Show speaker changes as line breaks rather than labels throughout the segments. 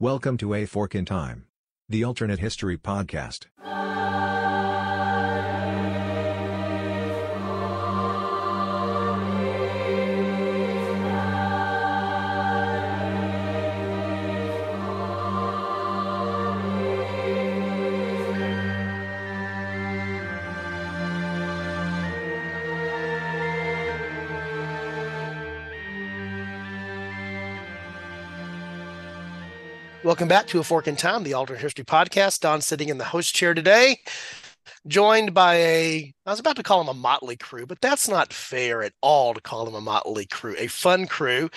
Welcome to A Fork in Time, the alternate history podcast.
Welcome back to A Fork in Time, the alternate history podcast. Don sitting in the host chair today, joined by I was about to call him a motley crew, but that's not fair at all to call him a motley crew, a fun crew.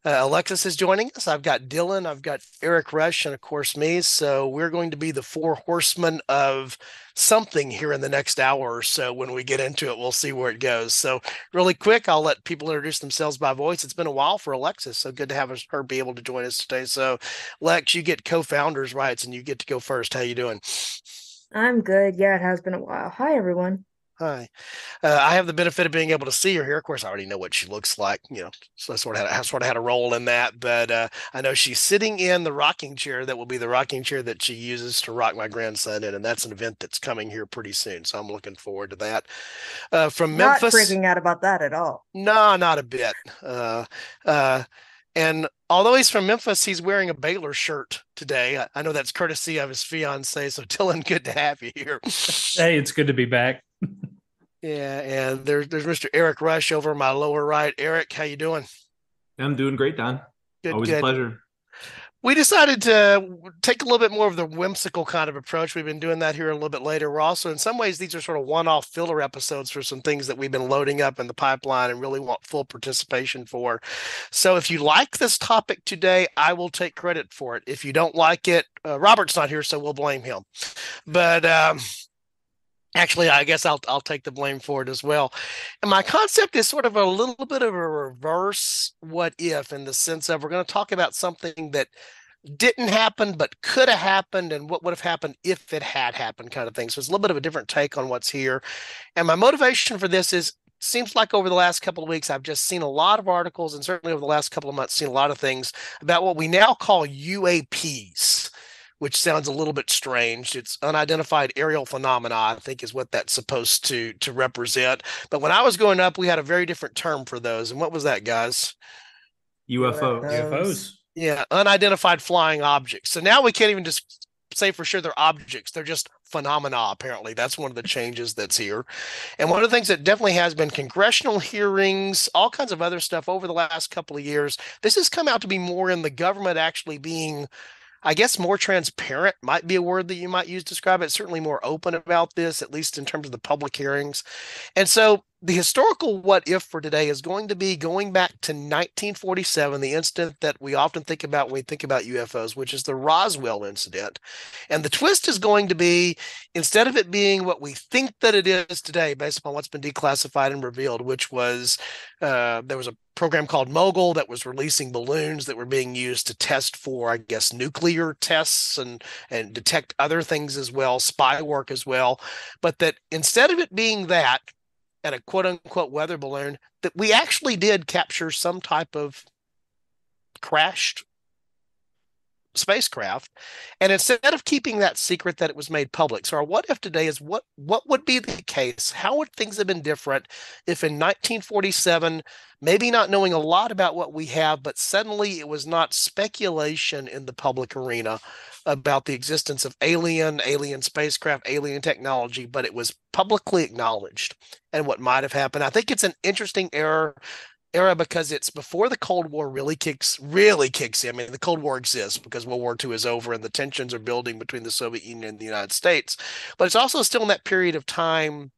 Alexis is joining us. I've got Dylan, I've got Eric Rush, and of course me. So we're going to be the four horsemen of something here in the next hour or so. When we get into it, we'll see where it goes. So really quick, I'll let people introduce themselves by voice. It's been a while for Alexis, so good to have her be able to join us today. So Lex, you get co-founders rights and you get to go first. How you doing?
I'm good. Yeah, it has been a while. Hi, everyone.
Hi. I have the benefit of being able to see her here. Of course, I already know what she looks like, so I sort of had a role in that. But I know she's sitting in the rocking chair that will be the rocking chair that she uses to rock my grandson in, and that's an event that's coming here pretty soon. So I'm looking forward to that. From
Not
Memphis,
freaking out about that at all.
no, not a bit. Uh, and although he's from Memphis, he's wearing a Baylor shirt today. I know that's courtesy of his fiance. So Dylan, good to have you here.
Hey, it's good to be back.
Yeah, and there's Mr. Eric Rush over my lower right. Eric, how you doing?
I'm doing great, Don.
Good,
Always a
good.
pleasure.
We decided to take a little bit more of the whimsical kind of approach. We've been doing that here a little bit later. We're also, in some ways, these are sort of one-off filler episodes for some things that we've been loading up in the pipeline and really want full participation for. So if you like this topic today, I will take credit for it. If you don't like it, Robert's not here, so we'll blame him. But actually, I guess I'll take the blame for it as well. And my concept is sort of a little bit of a reverse what if, in the sense of we're going to talk about something that didn't happen but could have happened and what would have happened if it had happened, kind of thing. So it's a little bit of a different take on what's here. And my motivation for this is, seems like over the last couple of weeks I've just seen a lot of articles, and certainly over the last couple of months seen a lot of things about what we now call UAPs, which sounds a little bit strange. It's unidentified aerial phenomena, I think, is what that's supposed to represent. But when I was growing up, we had a very different term for those. And what was that, guys?
UFOs.
UFOs.
Yeah, unidentified flying objects. So now we can't even just say for sure they're objects. They're just phenomena, apparently. That's one of the changes that's here. And one of the things that definitely has been congressional hearings, all kinds of other stuff over the last couple of years. This has come out to be more in the government actually being, I guess, more transparent might be a word that you might use to describe it. Certainly more open about this, at least in terms of the public hearings. And so the historical what if for today is going to be going back to 1947, the incident that we often think about when we think about UFOs, which is the Roswell incident. And the twist is going to be, instead of it being what we think that it is today, based upon what's been declassified and revealed, which was there was a program called Mogul that was releasing balloons that were being used to test for, I guess, nuclear tests and detect other things as well, spy work as well. But that instead of it being that, and a quote unquote weather balloon, that we actually did capture some type of crashed spacecraft. And instead of keeping that secret, that it was made public. So our what if today is what would be the case? How would things have been different if in 1947, maybe not knowing a lot about what we have, but suddenly it was not speculation in the public arena about the existence of alien spacecraft, alien technology, but it was publicly acknowledged and what might have happened. I think it's an interesting era because it's before the Cold War really kicks in. I mean, the Cold War exists because World War II is over and the tensions are building between the Soviet Union and the United States. But it's also still in that period of time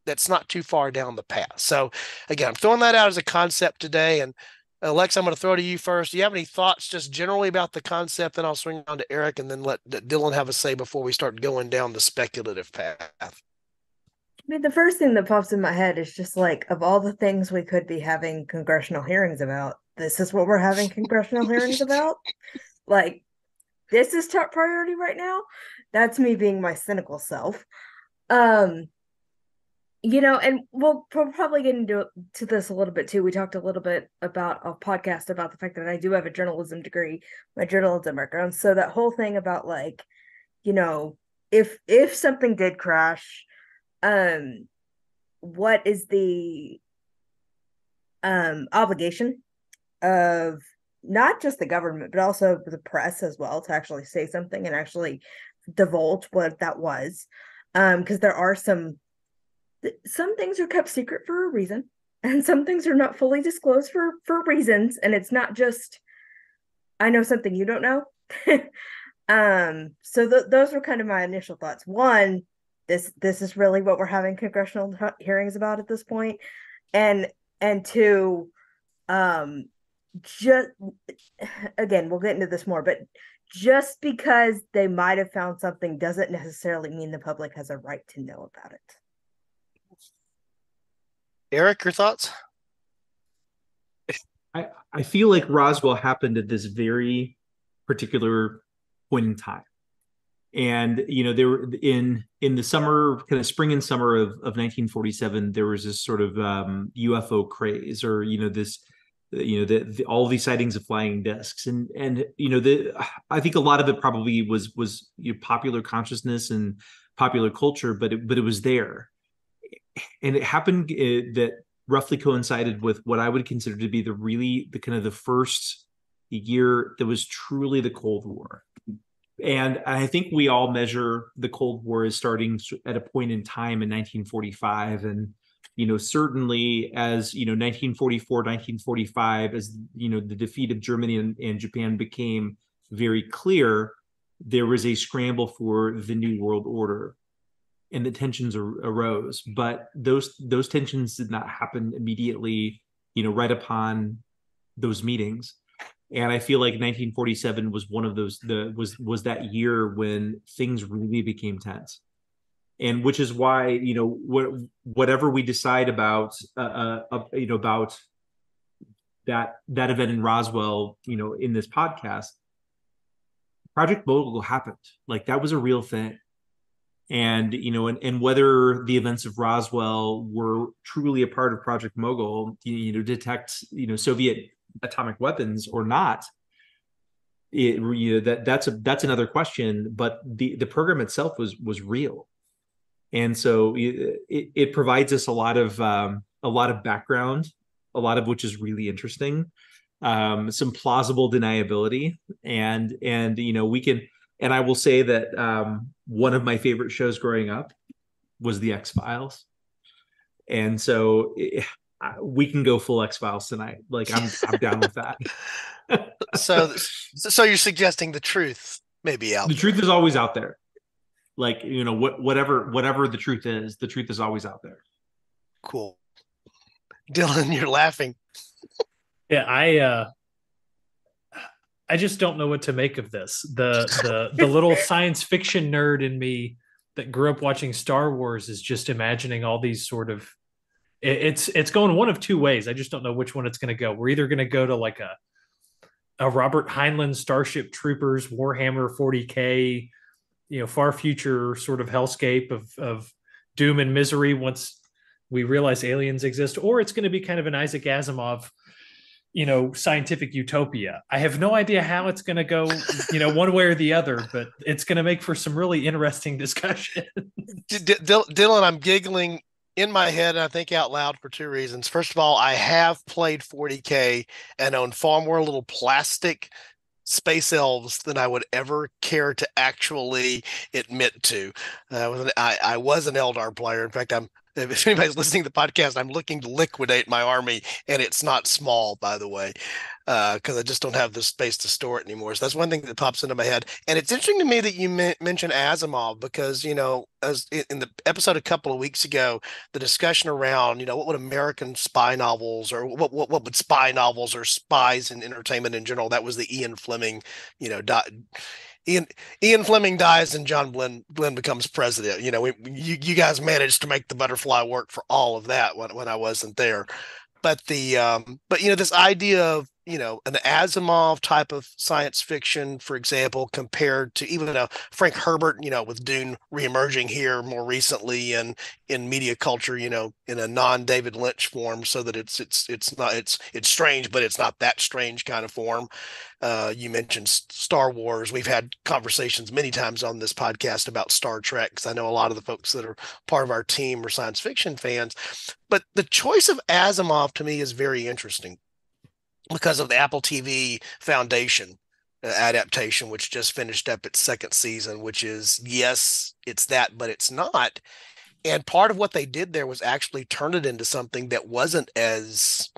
that's not too far down the path. So again, I'm throwing that out as a concept today. And Alex, I'm going to throw to you first. Do you have any thoughts just generally about the concept? Then I'll swing on to Eric and then let Dylan have a say before we start going down the speculative path.
I mean, the first thing that pops in my head is just like, of all the things we could be having congressional hearings about, this is what we're having congressional hearings about. Like, this is top priority right now. That's me being my cynical self. And we'll probably get into this a little bit too. We talked a little bit about a podcast about the fact that I do have a journalism degree, my journalism background. So that whole thing about like, if something did crash, what is the obligation of not just the government, but also the press as well to actually say something and actually divulge what that was. Because there are some things are kept secret for a reason, and some things are not fully disclosed for reasons. And it's not just, I know something you don't know. So those were kind of my initial thoughts. One, this is really what we're having congressional hearings about at this point, and two, just again, we'll get into this more, but just because they might have found something doesn't necessarily mean the public has a right to know about it.
Eric, your thoughts?
I feel like Roswell happened at this very particular point in time. And, there were in the summer, kind of spring and summer of 1947, there was this sort of UFO craze, or, all these sightings of flying discs. And I think a lot of it probably was popular consciousness and popular culture, but it was there. And it happened that roughly coincided with what I would consider to be the kind of the first year that was truly the Cold War. And I think we all measure the Cold War as starting at a point in time in 1945. And, certainly as, 1944, 1945, as, the defeat of Germany and Japan became very clear, there was a scramble for the New World Order. And the tensions arose, but those tensions did not happen immediately, right upon those meetings. And I feel like 1947 was one of those. Was that year when things really became tense, and which is why whatever we decide about about that event in Roswell, in this podcast, Project Mogul happened. Like, that was a real thing. And and whether the events of Roswell were truly a part of Project Mogul, detect Soviet atomic weapons or not, that's another question. But the program itself was real, and so it provides us a lot of background, a lot of which is really interesting, some plausible deniability, and we can. And I will say that one of my favorite shows growing up was the X-Files. And so we can go full X-Files tonight. Like, I'm down with that.
So you're suggesting the truth may be out there.
The truth is always out there. Like, whatever the truth is always out there.
Cool. Dylan, you're laughing.
Yeah, I just don't know what to make of this. The little science fiction nerd in me that grew up watching Star Wars is just imagining all these sort of. It's going one of two ways. I just don't know which one it's going to go. We're either going to go to like a Robert Heinlein Starship Troopers Warhammer 40K, far future sort of hellscape of doom and misery once we realize aliens exist, or it's going to be kind of an Isaac Asimov, scientific utopia. I have no idea how it's going to go, one way or the other, but it's going to make for some really interesting discussion.
Dylan, I'm giggling in my head, and I think out loud for two reasons. First of all, I have played 40K and own far more little plastic space elves than I would ever care to actually admit to. I was an Eldar player. In fact, if anybody's listening to the podcast, I'm looking to liquidate my army, and it's not small, by the way, because I just don't have the space to store it anymore. So that's one thing that pops into my head. And it's interesting to me that you mentioned Asimov, because, as in the episode a couple of weeks ago, the discussion around, what would American spy novels, or what would spy novels or spies in entertainment in general, that was the Ian Fleming, Ian Fleming dies and John Glenn becomes president. You guys managed to make the butterfly work for all of that when I wasn't there. But this idea of an Asimov type of science fiction, for example, compared to even a Frank Herbert, with Dune reemerging here more recently and in media culture, in a non-David Lynch form, so that it's not it's strange, but it's not that strange kind of form. You mentioned Star Wars. We've had conversations many times on this podcast about Star Trek, because I know a lot of the folks that are part of our team are science fiction fans. But the choice of Asimov to me is very interesting because of the Apple TV Foundation adaptation, which just finished up its second season, which is, yes, it's that, but it's not. And part of what they did there was actually turn it into something that wasn't as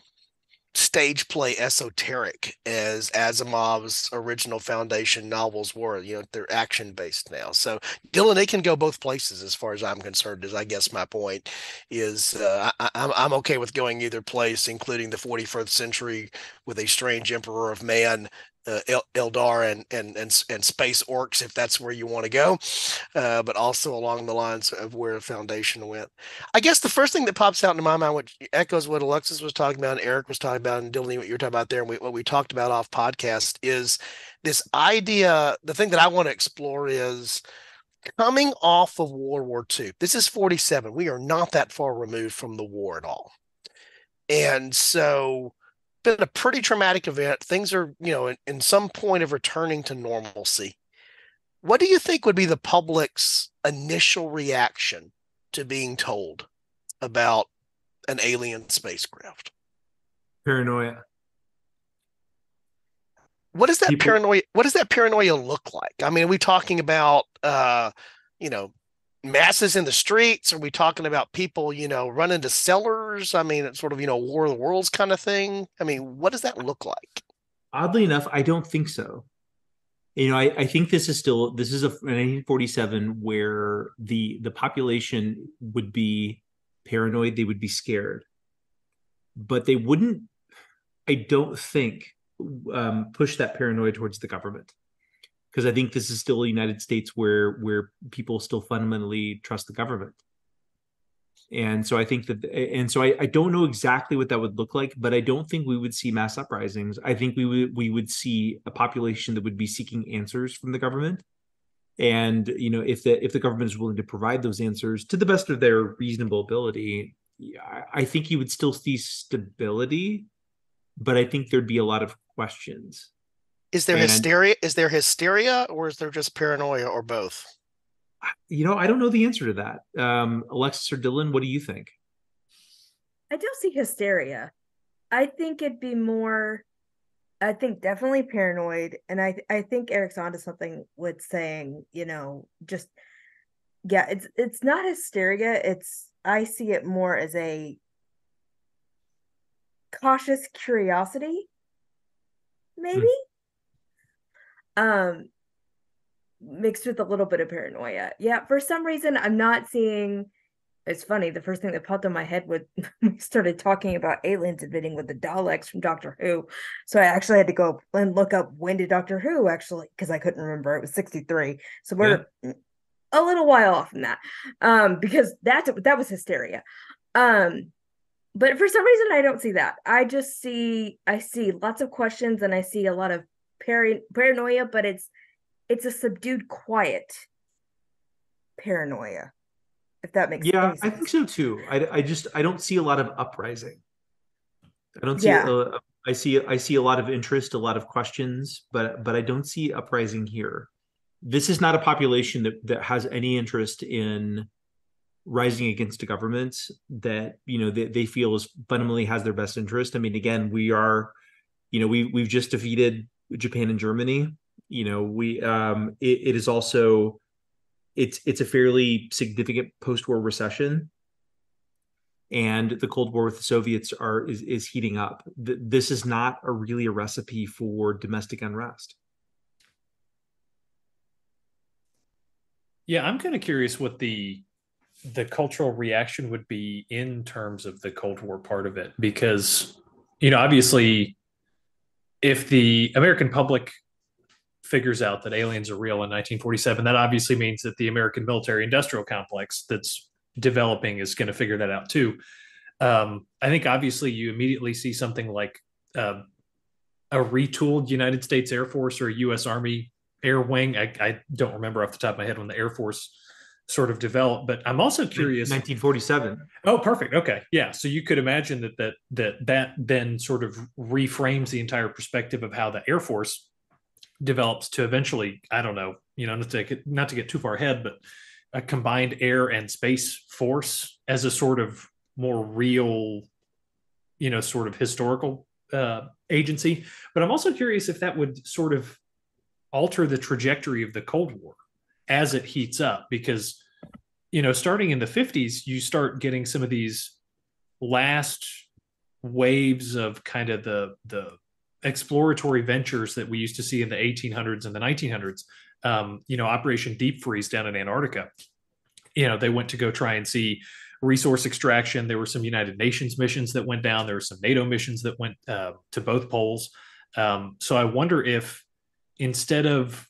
stage play esoteric as Asimov's original Foundation novels were. They're action based now. So Dylan, they can go both places as far as I'm concerned. Is I guess my point is I'm okay with going either place, including the 41st century with a strange emperor of man. Eldar and space orcs, if that's where you want to go, but also along the lines of where Foundation went. I guess the first thing that pops out into my mind, which echoes what Alexis was talking about, and Eric was talking about, and Dylan, what you were talking about there, and what we talked about off podcast, is this idea. The thing that I want to explore is coming off of World War II. This is 47. We are not that far removed from the war at all, and so been a pretty traumatic event. Things are, in some point of returning to normalcy. What do you think would be the public's initial reaction to being told about an alien spacecraft?
Paranoia.
What does that paranoia look like? I mean, are we talking about masses in the streets? Are we talking about people, running to cellars? I mean, it's sort of, War of the Worlds kind of thing. I mean, what does that look like?
Oddly enough, I don't think so. I think this is a 1947 where the population would be paranoid, they would be scared, but they wouldn't, I don't think, push that paranoia towards the government. Because I think this is still a United States where people still fundamentally trust the government. And so I think I don't know exactly what that would look like, but I don't think we would see mass uprisings. I think we would see a population that would be seeking answers from the government. And, if the government is willing to provide those answers to the best of their reasonable ability, I think you would still see stability, but I think there'd be a lot of questions.
Is there hysteria? Is there hysteria, or is there just paranoia, or both?
I don't know the answer to that. Alexis or Dylan, what do you think?
I don't see hysteria. I think it'd be more, I think definitely paranoid. And I think Eric's onto something with saying, just, yeah, it's not hysteria. I see it more as a cautious curiosity, maybe. Mixed with a little bit of paranoia. Yeah, for some reason I'm not seeing. It's funny, the first thing that popped in my head when we started talking about aliens invading with the Daleks from Doctor Who. So I actually had to go and look up when did Doctor Who actually, because I couldn't remember. It was 63. So we're a little while off from that. Because that was hysteria. But for some reason I don't see that. I see lots of questions, and I see a lot of paranoia, but it's a subdued, quiet paranoia, if that makes any sense.
I think so too. I don't see a lot of uprising. I don't see I see a lot of interest, a lot of questions, but I don't see uprising here. This is not a population that has any interest in rising against a government that they feel is fundamentally has their best interest. I mean, again, we've just defeated Japan and Germany. It is also it's a fairly significant post-war recession, and the Cold War with the Soviets is heating up. This is not really a recipe for domestic unrest.
Yeah, I'm kind of curious what the cultural reaction would be in terms of the Cold War part of it, because obviously, if the American public figures out that aliens are real in 1947, that obviously means that the American military industrial complex that's developing is going to figure that out too. I think obviously you immediately see something like a retooled United States Air Force or a U.S. Army Air Wing. I don't remember off the top of my head when the Air Force sort of developed, but I'm also curious.
1947.
Oh, perfect. Okay, yeah. So you could imagine that then sort of reframes the entire perspective of how the Air Force develops to eventually, I don't know, not to get too far ahead, but a combined air and space force as a sort of more real, sort of historical agency. But I'm also curious if that would sort of alter the trajectory of the Cold War as it heats up, because starting in the 50s, you start getting some of these last waves of kind of the exploratory ventures that we used to see in the 1800s and the 1900s. Operation Deep Freeze down in Antarctica. They went to go try and see resource extraction. There were some United Nations missions that went down. There were some NATO missions that went to both poles. So I wonder if, instead of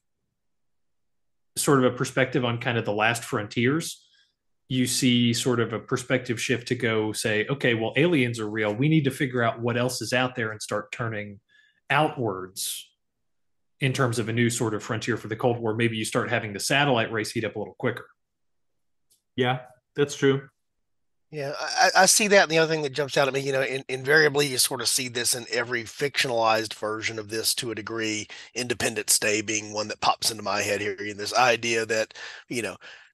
sort of a perspective on kind of the last frontiers, you see sort of a perspective shift to go say, okay, well, aliens are real. We need to figure out what else is out there and start turning outwards in terms of a new sort of frontier for the Cold War. Maybe you start having the satellite race heat up a little quicker.
Yeah, that's true.
Yeah, I see that. And the other thing that jumps out at me, invariably you sort of see this in every fictionalized version of this to a degree, Independence Day being one that pops into my head here. And this idea that,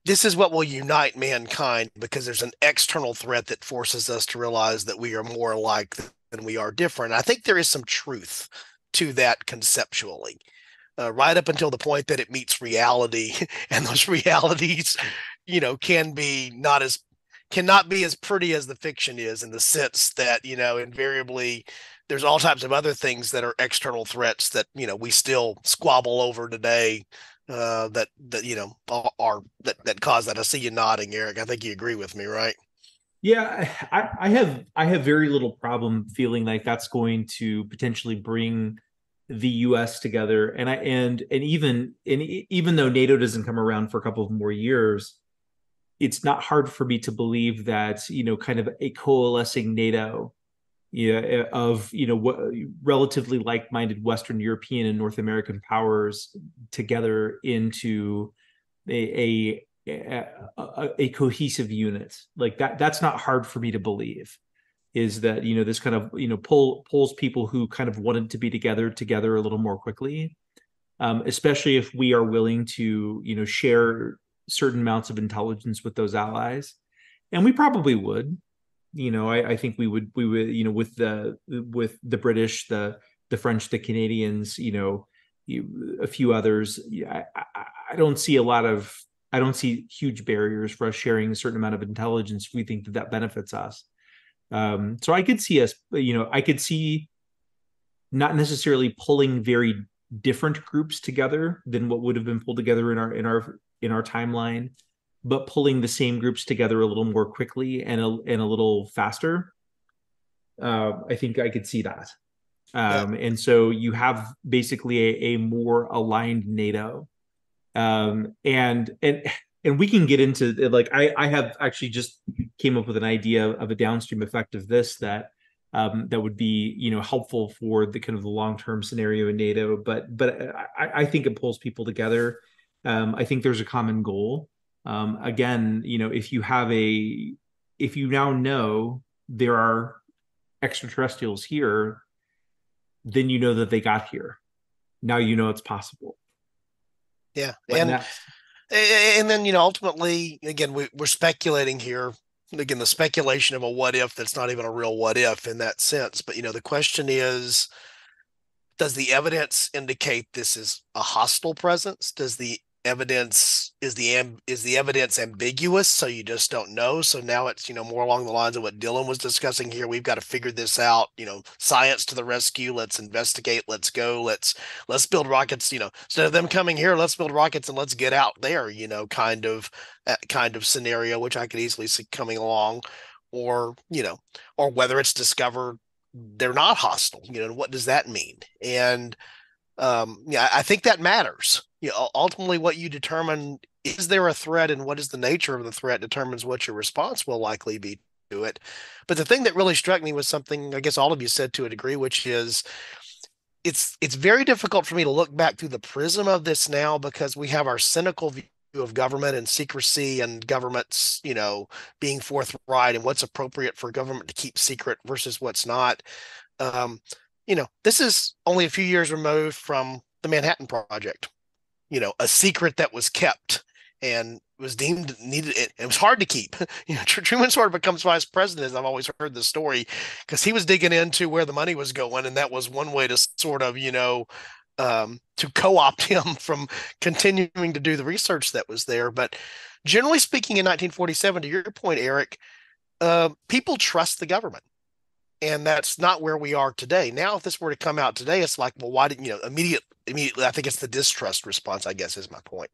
this is what will unite mankind because there's an external threat that forces us to realize that we are more alike than we are different. I think there is some truth to that conceptually. Right up until the point that it meets reality, and those realities, cannot be as pretty as the fiction is, in the sense that, invariably there's all types of other things that are external threats that, we still squabble over today, that cause that. I see you nodding, Eric. I think you agree with me, right?
Yeah, I have very little problem feeling like that's going to potentially bring the U.S. together, and even though NATO doesn't come around for a couple of more years, it's not hard for me to believe that kind of a coalescing NATO, of relatively like-minded Western European and North American powers together into a cohesive unit like that. That's not hard for me to believe. Is that this kind of pulls people who kind of wanted to be together a little more quickly, especially if we are willing to share certain amounts of intelligence with those allies, and we probably would. I think we would with the British, the French, the Canadians, a few others. I don't see huge barriers for us sharing a certain amount of intelligence if we think that benefits us. So I could see us, I could see not necessarily pulling very different groups together than what would have been pulled together in our timeline, but pulling the same groups together a little more quickly and a little faster. I think I could see that. And so you have basically a more aligned NATO. And we can get into like, I have actually just came up with an idea of a downstream effect of this that would be helpful for the kind of the long-term scenario in NATO. But I think it pulls people together. I think there's a common goal. Again, if you now know there are extraterrestrials here, then you know that they got here. Now it's possible.
Yeah, and then ultimately, again, we're speculating here. Again, the speculation of a what if that's not even a real what if in that sense. But the question is, does the evidence indicate this is a hostile presence? Does the evidence is the evidence ambiguous, so you just don't know? So now it's more along the lines of what Dylan was discussing here. We've got to figure this out. Science to the rescue. Let's investigate. Let's go. Let's build rockets. Instead of them coming here, let's build rockets and let's get out there. Kind of scenario, which I could easily see coming along, or whether it's discovered they're not hostile. What does that mean? And I think that matters. Ultimately, what you determine, is there a threat, and what is the nature of the threat, determines what your response will likely be to it. But the thing that really struck me was something I guess all of you said to a degree, which is it's very difficult for me to look back through the prism of this now because we have our cynical view of government and secrecy and government's, being forthright and what's appropriate for government to keep secret versus what's not. Um, this is only a few years removed from the Manhattan Project, a secret that was kept and was deemed needed. It was hard to keep. Truman sort of becomes vice president, as I've always heard the story, because he was digging into where the money was going, and that was one way to sort of, to co-opt him from continuing to do the research that was there. But generally speaking, in 1947, to your point, Eric, people trust the government. And that's not where we are today. Now, if this were to come out today, it's like, well, why didn't immediately? I think it's the distrust response, I guess, is my point.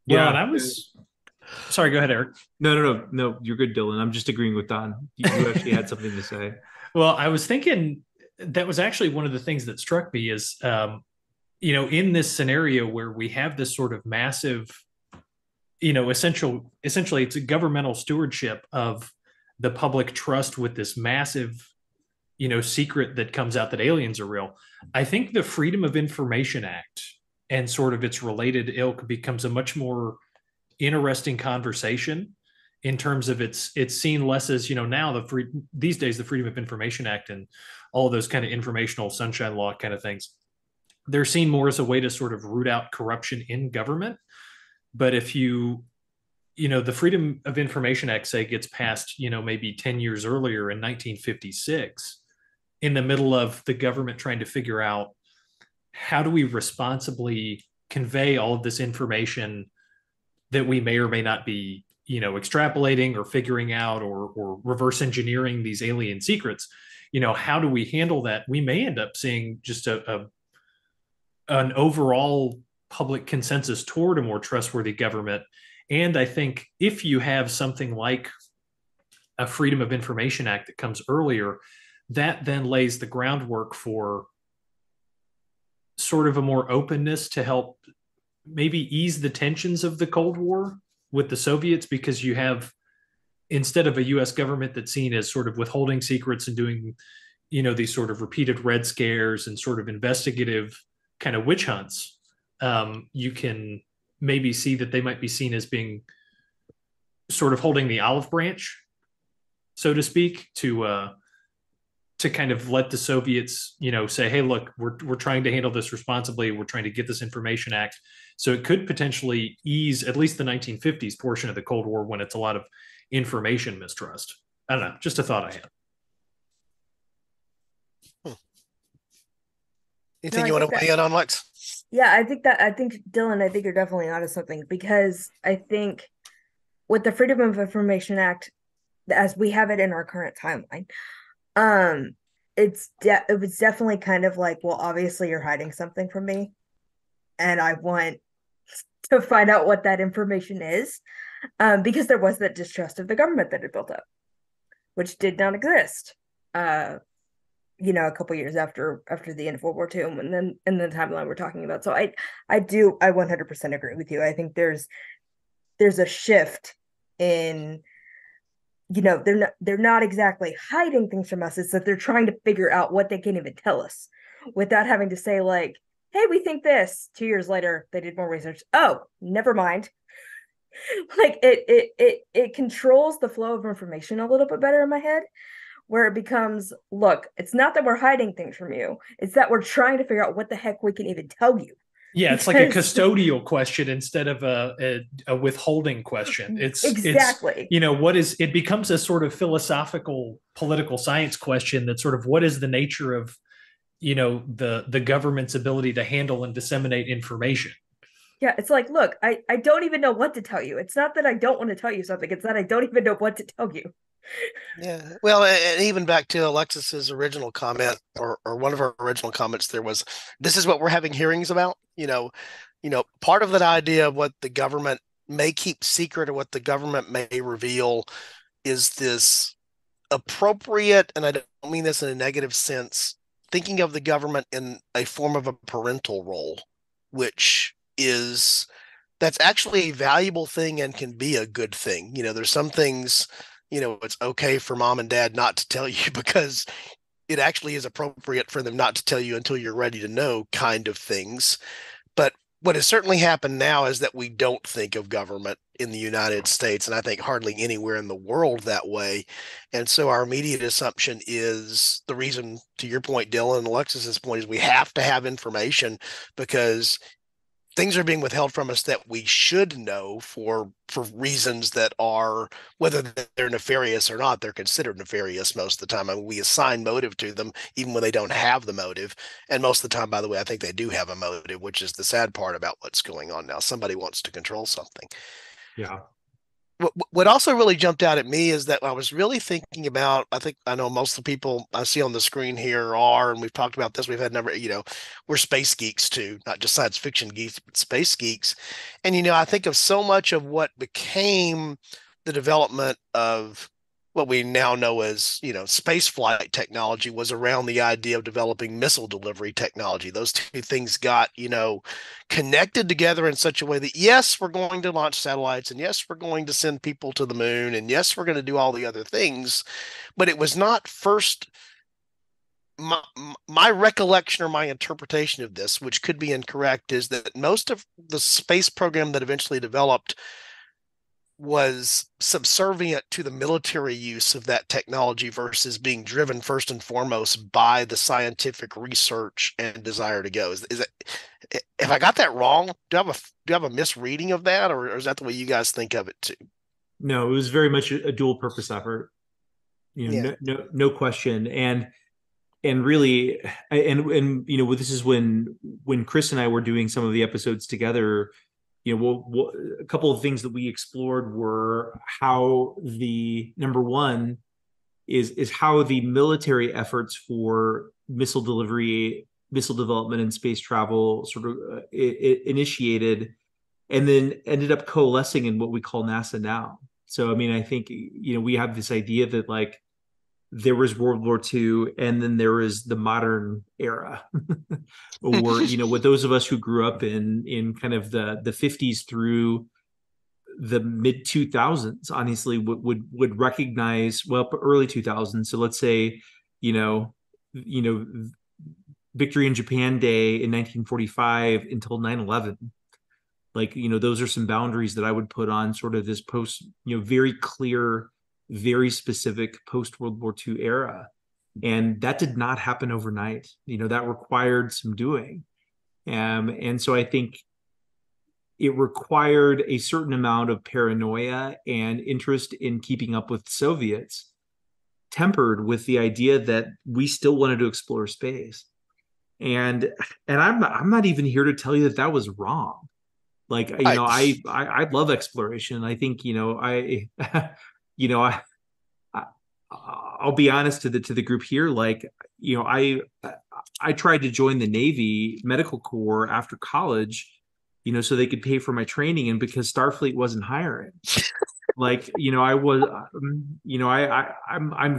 Yeah, and I was sorry. Go ahead, Eric.
No. You're good, Dylan. I'm just agreeing with Don. You actually had something to say.
Well, I was thinking that was actually one of the things that struck me is, in this scenario where we have this sort of massive, essentially it's a governmental stewardship of the public trust with this massive, secret that comes out that aliens are real. I think the Freedom of Information Act and sort of its related ilk becomes a much more interesting conversation in terms of it's seen less as, now these days, the Freedom of Information Act and all of those kind of informational sunshine law kind of things, they're seen more as a way to sort of root out corruption in government. But if the Freedom of Information Act, say, gets passed, maybe 10 years earlier in 1956, in the middle of the government trying to figure out how do we responsibly convey all of this information that we may or may not be, extrapolating or figuring out or reverse engineering these alien secrets, how do we handle that? We may end up seeing just an overall public consensus toward a more trustworthy government. And I think if you have something like a Freedom of Information Act that comes earlier, that then lays the groundwork for sort of a more openness to help maybe ease the tensions of the Cold War with the Soviets, because you have, instead of a US government that's seen as sort of withholding secrets and doing, these sort of repeated Red Scares and sort of investigative kind of witch hunts, you can maybe see that they might be seen as being sort of holding the olive branch, so to speak, to kind of let the Soviets, say, hey, look, we're trying to handle this responsibly. We're trying to get this Information Act. So it could potentially ease at least the 1950s portion of the Cold War when it's a lot of information mistrust. I don't know, just a thought I had.
Anything you want to weigh in on, Lex?
Yeah, Dylan, I think you're definitely onto something, because I think with the Freedom of Information Act, as we have it in our current timeline, it was definitely kind of like, well, obviously you're hiding something from me, and I want to find out what that information is, because there was that distrust of the government that had built up, which did not exist, a couple years after the end of World War II, and then in the timeline we're talking about. So I 100% agree with you. I think there's a shift in, they're not exactly hiding things from us. It's that they're trying to figure out what they can't even tell us without having to say, like, hey, we think this. 2 years later, they did more research. Oh, never mind. Like it controls the flow of information a little bit better in my head, where it becomes, look, it's not that we're hiding things from you. It's that we're trying to figure out what the heck we can even tell you.
Yeah, it's like a custodial question instead of a withholding question.
Exactly.
It becomes a sort of philosophical political science question that sort of, what is the nature of, the government's ability to handle and disseminate information?
Yeah, it's like, look, I don't even know what to tell you. It's not that I don't want to tell you something. It's that I don't even know what to tell you.
Yeah. Well, and even back to Alexis's original comment, or one of our original comments, there was, this is what we're having hearings about. Part of that idea of what the government may keep secret or what the government may reveal is this appropriate, and I don't mean this in a negative sense, thinking of the government in a form of a parental role, which that's actually a valuable thing and can be a good thing. There's some things, it's okay for mom and dad not to tell you because it actually is appropriate for them not to tell you until you're ready to know kind of things. But what has certainly happened now is that we don't think of government in the United States, and I think hardly anywhere in the world that way. And so our immediate assumption is the reason, to your point, Dylan, and Alexis's point, is we have to have information because things are being withheld from us that we should know for reasons that are, whether they're nefarious or not, they're considered nefarious most of the time. I mean, we assign motive to them even when they don't have the motive. And most of the time, by the way, I think they do have a motive, which is the sad part about what's going on now. Somebody wants to control something.
Yeah.
What also really jumped out at me is that I was really thinking about, I know most of the people I see on the screen here are, and we've talked about this, we've had we're space geeks too, not just science fiction geeks, but space geeks. And, I think of so much of what became the development of what we now know as, space flight technology was around the idea of developing missile delivery technology. Those two things got, connected together in such a way that, yes, we're going to launch satellites, and yes, we're going to send people to the moon, and yes, we're going to do all the other things, but it was not first. My recollection or my interpretation of this, which could be incorrect, is that most of the space program that eventually developed was subservient to the military use of that technology versus being driven first and foremost by the scientific research and desire to go. Is it, if I got that wrong, do I have a misreading of that, or is that the way you guys think of it too?
No, it was very much a dual purpose effort. No question. And really, and this is when Chris and I were doing some of the episodes together. A couple of things that we explored were how the number one is how the military efforts for missile delivery, missile development, and space travel sort of initiated, and then ended up coalescing in what we call NASA now. So, I mean, I think we have this idea that like there was World War II, and then there was the modern era, or with those of us who grew up in kind of the 50s through the mid 2000s, honestly, would recognize, well, early 2000s. So let's say, Victory in Japan Day in 1945 until 9/11. Like, those are some boundaries that I would put on sort of this post, very clear, very specific post-World War II era. And that did not happen overnight. That required some doing. And so I think it required a certain amount of paranoia and interest in keeping up with Soviets, tempered with the idea that we still wanted to explore space. And I'm not even here to tell you that was wrong. Like, I love exploration. I think, I'll be honest to the group here. Like, I tried to join the Navy Medical Corps after college, so they could pay for my training, and because Starfleet wasn't hiring. Like, I'm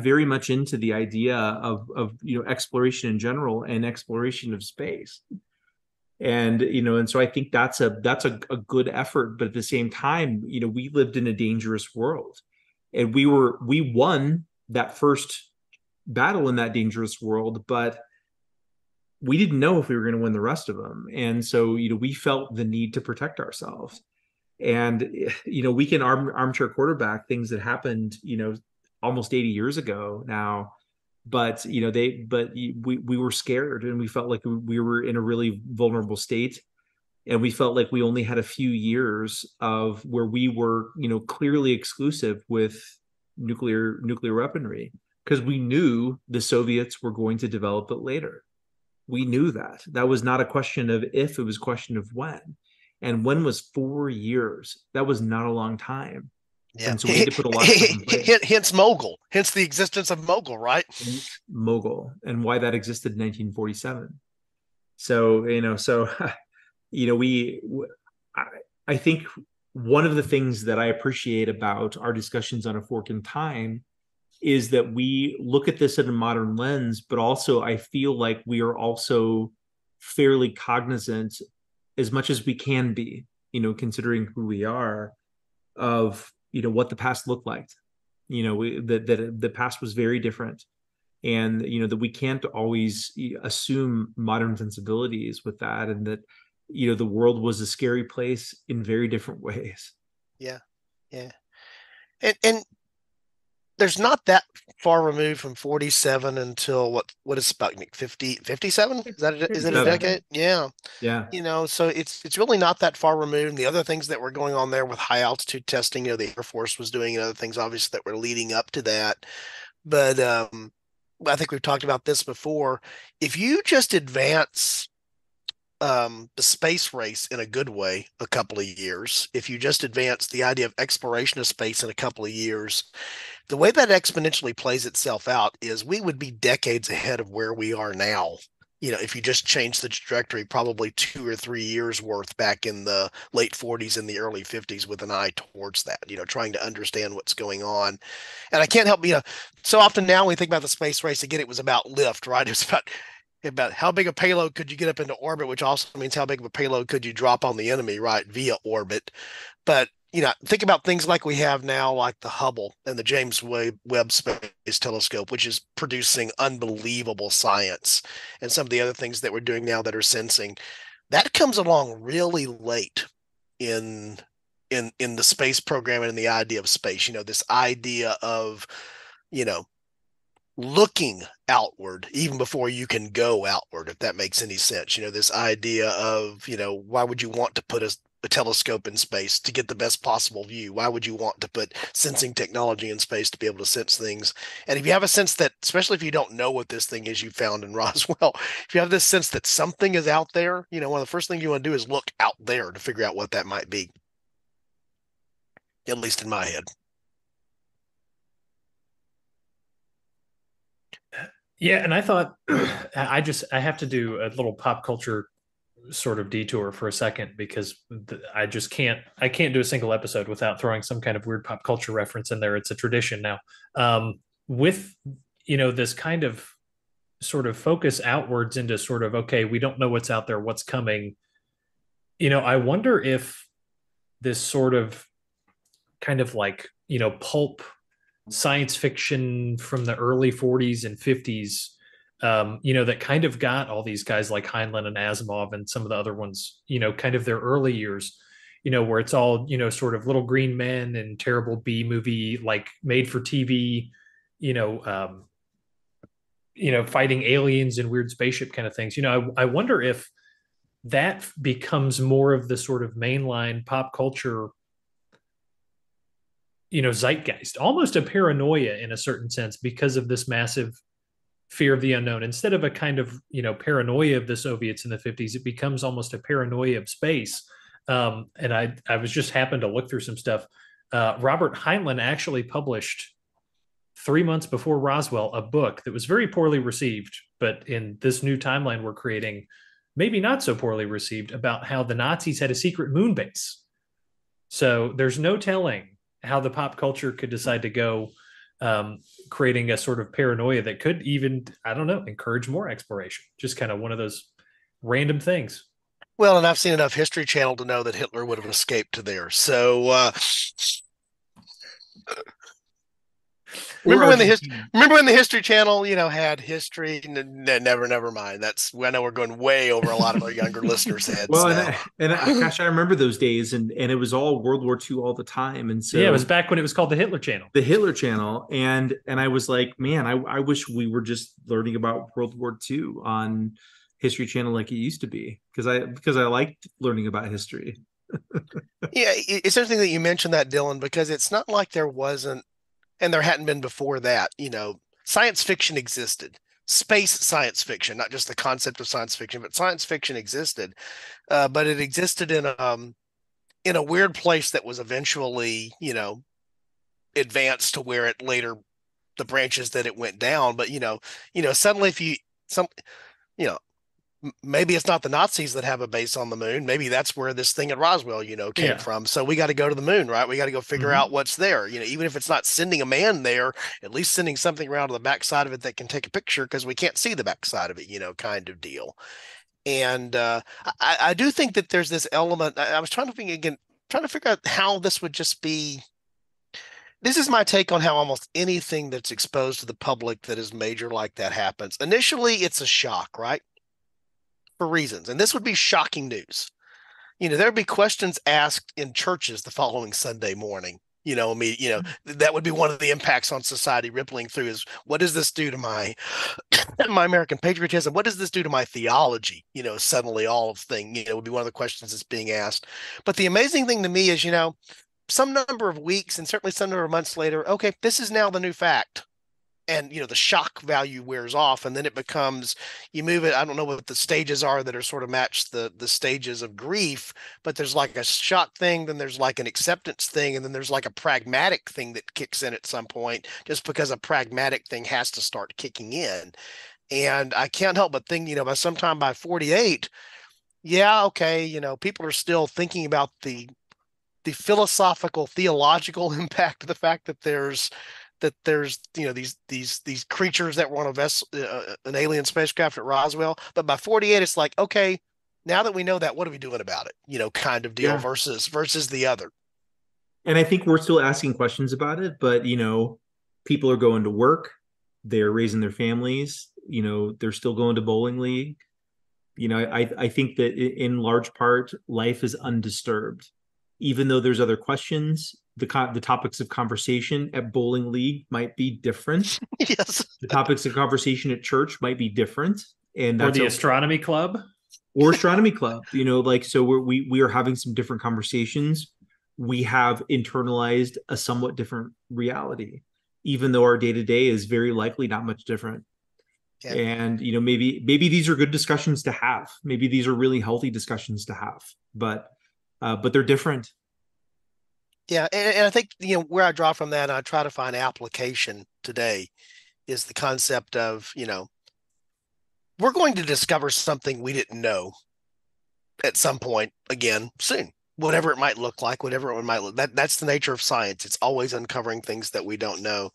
very much into the idea of exploration in general and exploration of space. And so I think that's a good effort, but at the same time, we lived in a dangerous world, and we won that first battle in that dangerous world, but we didn't know if we were going to win the rest of them. And so, we felt the need to protect ourselves. And, we can armchair quarterback things that happened, almost 80 years ago now. But, we were scared, and we felt like we were in a really vulnerable state. And we felt like we only had a few years of where we were, clearly exclusive with nuclear weaponry, because we knew the Soviets were going to develop it later. We knew that was not a question of if, it was a question of when. And when was 4 years? That was not a long time.
Yeah.
And so we had to put a lot of stuff in place.
Hence Mogul, hence the existence of Mogul, right?
Mogul, and why that existed in 1947. So, I think one of the things that I appreciate about our discussions on A Fork in Time is that we look at this in a modern lens, but also I feel like we are also fairly cognizant, as much as we can be, considering who we are, of what the past looked like. The past was very different, and that we can't always assume modern sensibilities with that, and that the world was a scary place in very different ways.
Yeah. And there's not that far removed from 47 until what is Sputnik 57? Is it a
57.
decade? Yeah.
Yeah.
So it's really not that far removed. And the other things that were going on there with high altitude testing, the Air Force was doing, and other things obviously that were leading up to that. But I think we've talked about this before. If you just advance the space race in a good way a couple of years, if you just advance the idea of exploration of space in a couple of years, the way that exponentially plays itself out is we would be decades ahead of where we are now. If you just change the trajectory, probably 2 or 3 years worth back in the late 40s and the early 50s, with an eye towards that, trying to understand what's going on. And I can't help, so often now when we think about the space race, again, it was about lift, right? It was about how big a payload could you get up into orbit, which also means how big of a payload could you drop on the enemy, right, via orbit. But think about things like we have now, like the Hubble and the James Webb Space Telescope, which is producing unbelievable science, and some of the other things that we're doing now that are sensing. That comes along really late in the space program and the idea of space. This idea of looking outward even before you can go outward, if that makes any sense. This idea of why would you want to put a telescope in space to get the best possible view? Why would you want to put sensing technology in space to be able to sense things? And if you have a sense that, especially if you don't know what this thing is you found in Roswell, if you have this sense that something is out there, one of the first things you want to do is look out there to figure out what that might be. At least in my head.
Yeah, and I thought I have to do a little pop culture sort of detour for a second, because I can't do a single episode without throwing some kind of weird pop culture reference in there. It's a tradition now. With this kind of sort of focus outwards into sort of, okay, we don't know what's out there, what's coming. I wonder if this sort of kind of like pulp science fiction from the early 40s and 50s, that kind of got all these guys like Heinlein and Asimov and some of the other ones, kind of their early years, where it's all, sort of little green men and terrible B movie, like made for TV, fighting aliens and weird spaceship kind of things. I wonder if that becomes more of the sort of mainline pop culture zeitgeist, almost a paranoia in a certain sense, because of this massive fear of the unknown. Instead of a kind of paranoia of the Soviets in the 50s, it becomes almost a paranoia of space. And I was just happened to look through some stuff. Robert Heinlein actually published 3 months before Roswell a book that was very poorly received, but in this new timeline we're creating, maybe not so poorly received, about how the Nazis had a secret moon base. So there's no telling how the pop culture could decide to go, creating a sort of paranoia that could even, I don't know, encourage more exploration. Just kind of one of those random things.
Well, and I've seen enough History Channel to know that Hitler would have escaped to there. So remember when the History Channel, had history? Never mind. I know we're going way over a lot of our younger listeners' heads.
Well, gosh, I remember those days, and it was all World War II all the time, and so
yeah, it was back when it was called the Hitler Channel.
The Hitler Channel, and I was like, man, I wish we were just learning about World War II on History Channel like it used to be, because I liked learning about history.
Yeah, it's interesting that you mentioned that, Dylan, because it's not like there wasn't, and there hadn't been before that. Science fiction existed, space science fiction, not just the concept of science fiction, but science fiction existed. But it existed in a weird place that was eventually, advanced to where it later, the branches that it went down. But suddenly, if maybe it's not the Nazis that have a base on the moon. Maybe that's where this thing at Roswell, came from. So we got to go to the moon, right? We got to go figure out what's there. Even if it's not sending a man there, at least sending something around to the backside of it that can take a picture, because we can't see the backside of it, kind of deal. And I do think that there's this element. I was trying to figure out how this would just be. This is my take on how almost anything that's exposed to the public that is major like that happens. Initially, it's a shock, right? For reasons. And this would be shocking news. There'd be questions asked in churches the following Sunday morning. That would be one of the impacts on society rippling through is what does this do to my American patriotism? What does this do to my theology? Suddenly all of thing, would be one of the questions that's being asked. But the amazing thing to me is, some number of weeks and certainly some number of months later, okay, this is now the new fact. And, the shock value wears off, and then it becomes, you move it. I don't know what the stages are that are sort of match the stages of grief, but there's like a shock thing, then there's like an acceptance thing, and then there's like a pragmatic thing that kicks in at some point, just because a pragmatic thing has to start kicking in. And I can't help but think, by sometime by 48, yeah, okay, people are still thinking about the philosophical, theological impact of the fact that there's these creatures that were on a vessel, an alien spacecraft at Roswell. But by 48, it's like, okay, now that we know that, what are we doing about it? Kind of deal versus the other.
And I think we're still asking questions about it, but people are going to work, they're raising their families, they're still going to bowling league. I think that in large part, life is undisturbed. Even though there's other questions, the topics of conversation at bowling league might be different.
Yes.
The topics of conversation at church might be different. And that's
or the astronomy club.
Or astronomy club. So we are having some different conversations. We have internalized a somewhat different reality, even though our day-to-day is very likely not much different. Yeah. And maybe these are good discussions to have. Maybe these are really healthy discussions to have. But they're different.
Yeah, and I think where I draw from that, and I try to find application today, is the concept of we're going to discover something we didn't know at some point again soon, whatever it might look like, whatever it might look. That's the nature of science. It's always uncovering things that we don't know.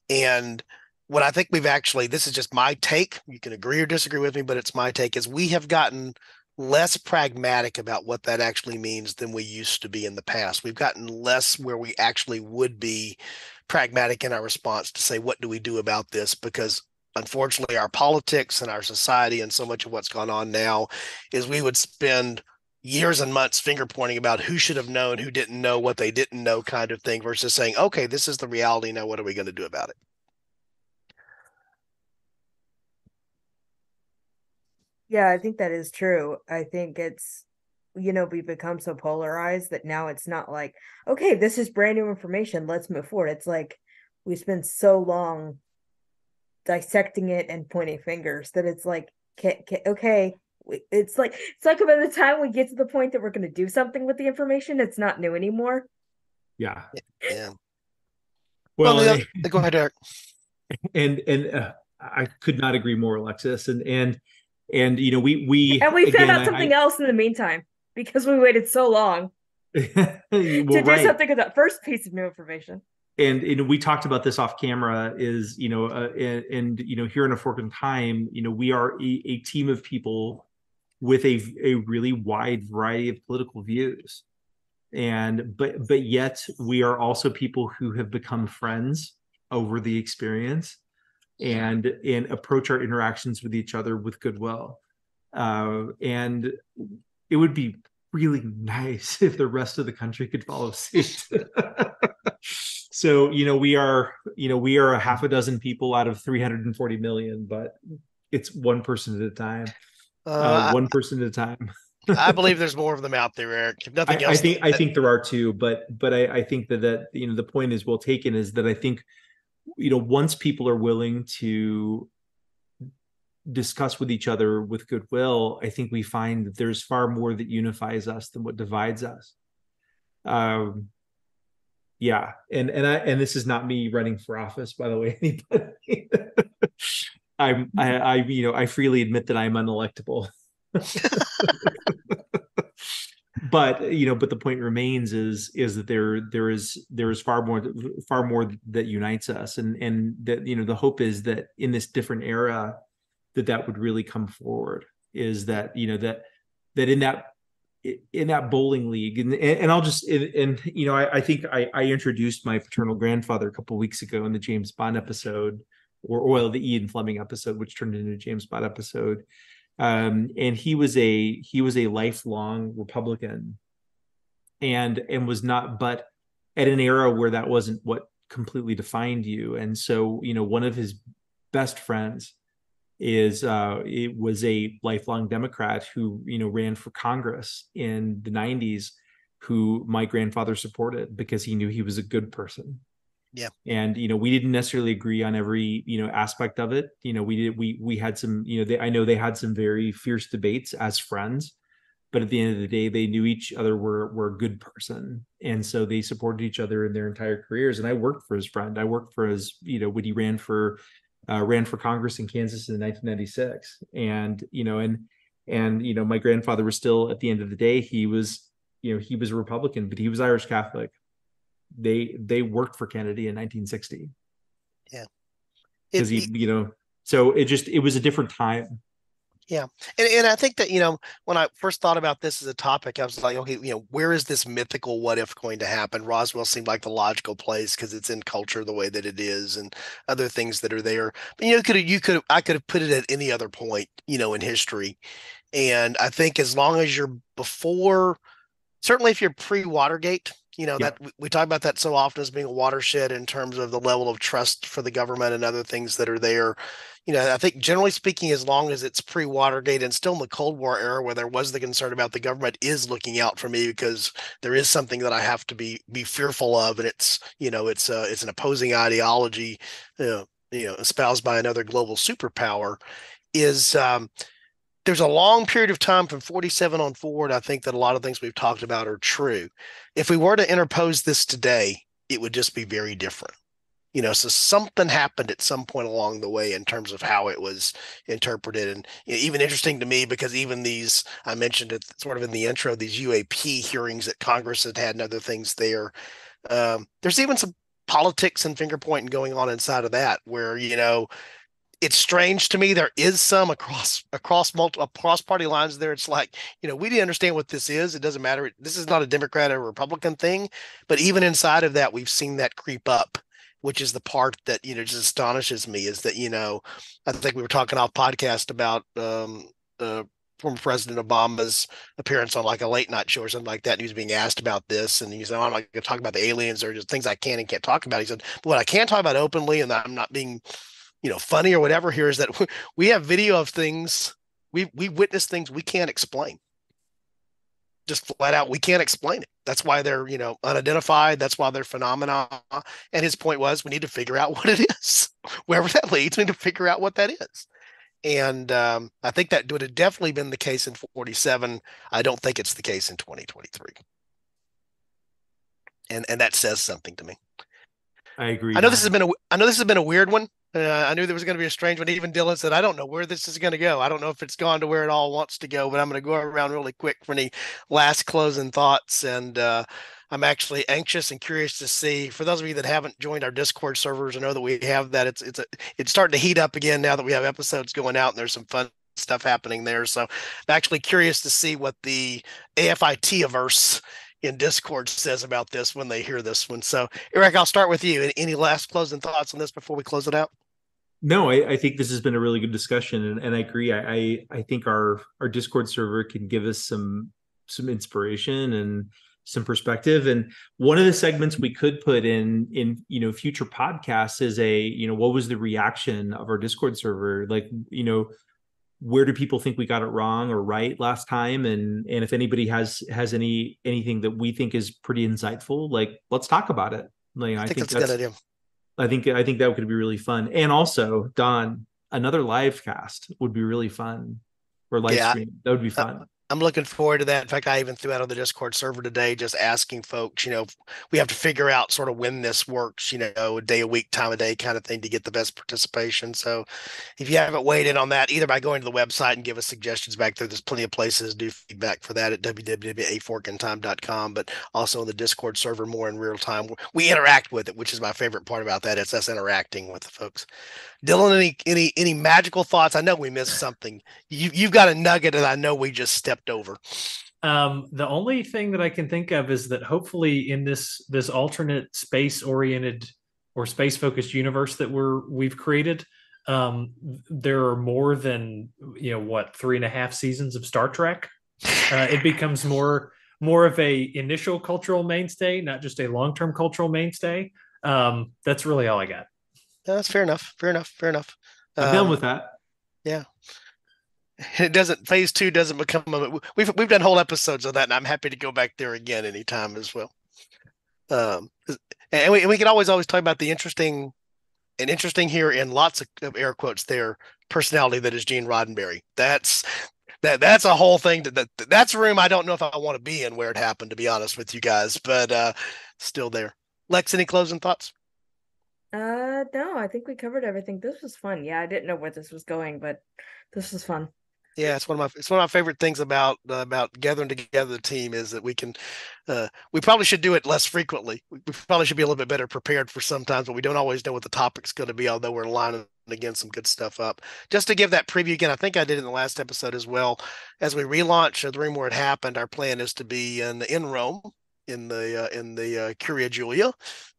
And what I think this is just my take. You can agree or disagree with me, but it's my take, is we have gotten less pragmatic about what that actually means than we used to be in the past. We've gotten less where we actually would be pragmatic in our response to say, what do we do about this? Because unfortunately, our politics and our society and so much of what's gone on now is we would spend years and months finger pointing about who should have known, who didn't know, what they didn't know kind of thing, versus saying, okay, this is the reality. Now, what are we going to do about it?
Yeah, I think that is true. I think it's, we become so polarized that now it's not like, okay, this is brand new information, let's move forward. It's like we spend so long dissecting it and pointing fingers that it's like, okay, it's like by the time we get to the point that we're going to do something with the information, it's not new anymore.
Yeah.
Yeah.
Well,
go ahead, Eric.
And I could not agree more, Alexis. And we
found out something else in the meantime because we waited so long to do something with that first piece of new information.
And we talked about this off camera. Is here in A Fork in Time, we are a team of people with a really wide variety of political views, but yet we are also people who have become friends over the experience. And approach our interactions with each other with goodwill. And it would be really nice if the rest of the country could follow suit. So, we are a half a dozen people out of 340 million, but it's one person at a time. One person at a time.
I believe there's more of them out there, Eric. If nothing else,
I think there are too, but I think that the point is well taken, is that I think once people are willing to discuss with each other with goodwill, I think we find that there's far more that unifies us than what divides us. Yeah. And this is not me running for office, by the way. I freely admit that I'm unelectable. But the point remains is that there is far more that unites us, and that the hope is that in this different era that would really come forward, is that that in that in that bowling league, and I'll just and you know I think I introduced my paternal grandfather a couple of weeks ago in the James Bond episode, or well, the Ian Fleming episode, which turned into a James Bond episode. And he was a lifelong Republican, and was not, but at an era where that wasn't what completely defined you. And so, you know, one of his best friends it was a lifelong Democrat who, you know, ran for Congress in the 90s, who my grandfather supported because he knew he was a good person.
Yeah.
And, you know, we didn't necessarily agree on every, you know, aspect of it. You know, we had some, you know, I know they had some very fierce debates as friends, but at the end of the day, they knew each other were a good person. And so they supported each other in their entire careers. And I worked for his friend. I worked for his, you know, when he ran for Congress in Kansas in 1996. And, you know, and, you know, my grandfather was still, at the end of the day, he was, you know, he was a Republican, but he was Irish Catholic. They worked for Kennedy in 1960.
Yeah.
Because he, you know, so it was a different time.
Yeah. And I think that, you know, when I first thought about this as a topic, I was like, okay, you know, where is this mythical what if going to happen? Roswell seemed like the logical place because it's in culture the way that it is and other things that are there. But, you know, I could have put it at any other point, you know, in history. And I think as long as you're before, certainly if you're pre-Watergate, you know,
Yeah.
that we talk about that so often as being a watershed in terms of the level of trust for the government and other things that are there. You know, I think generally speaking, as long as it's pre-Watergate and still in the Cold War era where there was the concern about the government is looking out for me because there is something that I have to be fearful of, and it's, you know, it's an opposing ideology, espoused by another global superpower. Is There's a long period of time from 47 on forward. I think that a lot of things we've talked about are true. If we were to interpose this today, it would just be very different. You know, so something happened at some point along the way in terms of how it was interpreted. And even interesting to me, because even these, I mentioned it sort of in the intro, these UAP hearings that Congress had and other things there. There's even some politics and finger pointing going on inside of that where, you know, it's strange to me. There is some across multiple cross party lines there. It's like, you know, we didn't understand what this is. It doesn't matter. This is not a Democrat or Republican thing, but even inside of that, we've seen that creep up, which is the part that, you know, just astonishes me is that, you know, I think we were talking off podcast about former President Obama's appearance on like a late night show or something like that. And he was being asked about this. And he said, oh, I'm not going to talk about the aliens or just things I can and can't talk about. He said, but what I can talk about openly, and I'm not being, you know, funny or whatever here, is that we have video of things. We witness things we can't explain. Just flat out, we can't explain it. That's why they're, you know, unidentified. That's why they're phenomena. And his point was, we need to figure out what it is. Wherever that leads, we need to figure out what that is. And I think that would have definitely been the case in 47. I don't think it's the case in 2023. And that says something to me.
I agree.
I know this has been a weird one. I knew there was going to be a strange one. Even Dylan said, I don't know where this is going to go. I don't know if it's gone to where it all wants to go, but I'm going to go around really quick for any last closing thoughts. And I'm actually anxious and curious to see, for those of you that haven't joined our Discord servers, I know that we have that. It's starting to heat up again now that we have episodes going out and there's some fun stuff happening there. So I'm actually curious to see what the AFIT-averse in Discord says about this when they hear this one. So Eric, I'll start with you. Any last closing thoughts on this before we close it out?
No, I think this has been a really good discussion, and I agree. I think our Discord server can give us some inspiration and some perspective. And one of the segments we could put in you know, future podcasts is you know, what was the reaction of our Discord server? Like, you know, where do people think we got it wrong or right last time? And if anybody has anything that we think is pretty insightful, like, let's talk about it. Like,
I think that's a good idea.
I think that could be really fun. And also, Don, another live cast would be really fun, or live stream. That would be fun.
I'm looking forward to that. In fact, I even threw out on the Discord server today, just asking folks, you know, we have to figure out sort of when this works, you know, a day a week, time of day kind of thing to get the best participation. So if you haven't weighed in on that, either by going to the website and give us suggestions back there, there's plenty of places to do feedback for that at www.aforkintime.com, but also in the Discord server more in real time. We interact with it, which is my favorite part about that. It's us interacting with the folks. Dylan, any magical thoughts? I know we missed something. You've got a nugget that I know we just stepped over.
The only thing that I can think of is that hopefully in this alternate space oriented or space focused universe that we've created, there are more than 3.5 seasons of Star Trek. It becomes more of a initial cultural mainstay, not just a long term cultural mainstay. That's really all I got.
That's fair enough. Fair enough.
I'm done with that.
Yeah. It doesn't. Phase 2 doesn't become. We've done whole episodes of that, and I'm happy to go back there again anytime as well. And we can always talk about the interesting here in lots of air quotes there personality that is Gene Roddenberry. That's a whole thing. That's a room I don't know if I want to be in where it happened, to be honest with you guys, but still there. Lex, any closing thoughts?
No, I think we covered everything. This was fun. Yeah, I didn't know where this was going, but this was fun.
Yeah, it's one of my favorite things about gathering together the team is that we can we probably should do it less frequently. We probably should be a little bit better prepared for sometimes, but we don't always know what the topic's going to be, although we're lining again some good stuff up. Just to give that preview again, I think I did in the last episode as well. As we relaunch the room where it happened, our plan is to be in Rome in the Curia Julia,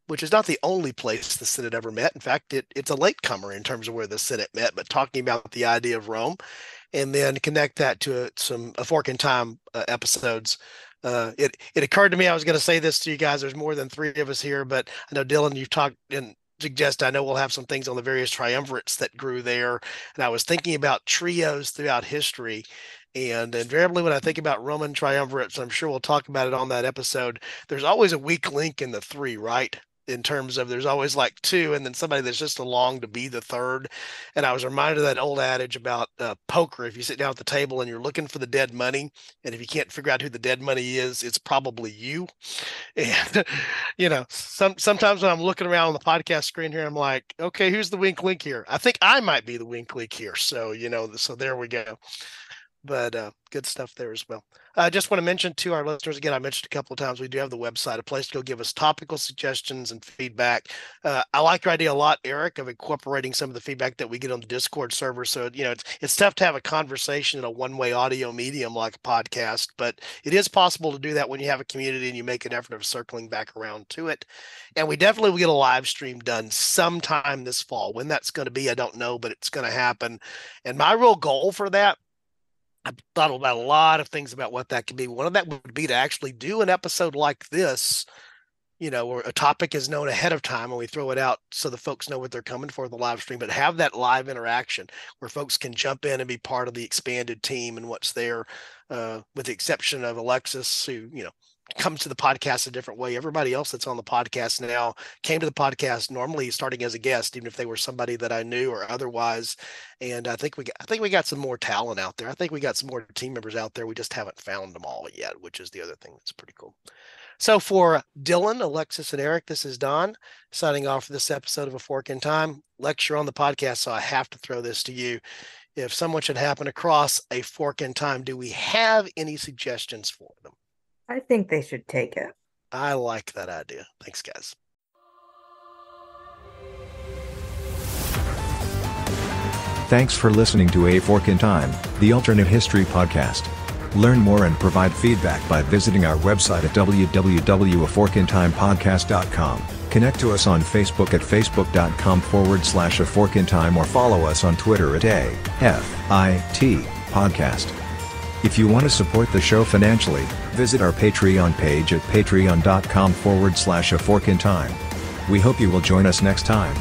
which is not the only place the Senate ever met. In fact, it's a latecomer in terms of where the Senate met, but talking about the idea of Rome. And then connect that to some Fork in Time episodes. It occurred to me I was going to say this to you guys. There's more than 3 of us here, but I know Dylan, you've talked and suggest I know we'll have some things on the various triumvirates that grew there. And I was thinking about trios throughout history. And invariably, when I think about Roman triumvirates, I'm sure we'll talk about it on that episode. There's always a weak link in the 3, right? In terms of there's always like 2 and then somebody that's just along to be the 3rd. And I was reminded of that old adage about poker. If you sit down at the table and you're looking for the dead money, and if you can't figure out who the dead money is, it's probably you. And, sometimes when I'm looking around on the podcast screen here, I'm like, okay, who's the wink link here? I think I might be the wink link here. So, so there we go. But good stuff there as well. I just want to mention to our listeners, again, I mentioned a couple of times, we do have the website, a place to go give us topical suggestions and feedback. I like your idea a lot, Eric, of incorporating some of the feedback that we get on the Discord server. So, it's tough to have a conversation in a one-way audio medium like a podcast, but it is possible to do that when you have a community and you make an effort of circling back around to it. And we definitely will get a live stream done sometime this fall. When that's going to be, I don't know, but it's going to happen. And my real goal for that, I've thought about a lot of things about what that could be. One of that would be to actually do an episode like this, where a topic is known ahead of time and we throw it out so the folks know what they're coming for the live stream, but have that live interaction where folks can jump in and be part of the expanded team and what's there, with the exception of Alexis, who, comes to the podcast a different way. Everybody else that's on the podcast now came to the podcast normally starting as a guest, even if they were somebody that I knew or otherwise. And I think we got some more talent out there. I think we got some more team members out there. We just haven't found them all yet, which is the other thing that's pretty cool. So for Dylan, Alexis, and Eric, this is Don signing off for this episode of A Fork in Time. Lex, you're on the podcast, so I have to throw this to you. If someone should happen across a fork in time, do we have any suggestions for them?
I think they should take it.
I like that idea. Thanks, guys.
Thanks for listening to A Fork in Time, the alternate history podcast. Learn more and provide feedback by visiting our website at www.aforkintimepodcast.com. Connect to us on Facebook at facebook.com/aforkintime or follow us on Twitter at AFIT Podcast. If you want to support the show financially, visit our Patreon page at patreon.com/aforkintime. We hope you will join us next time.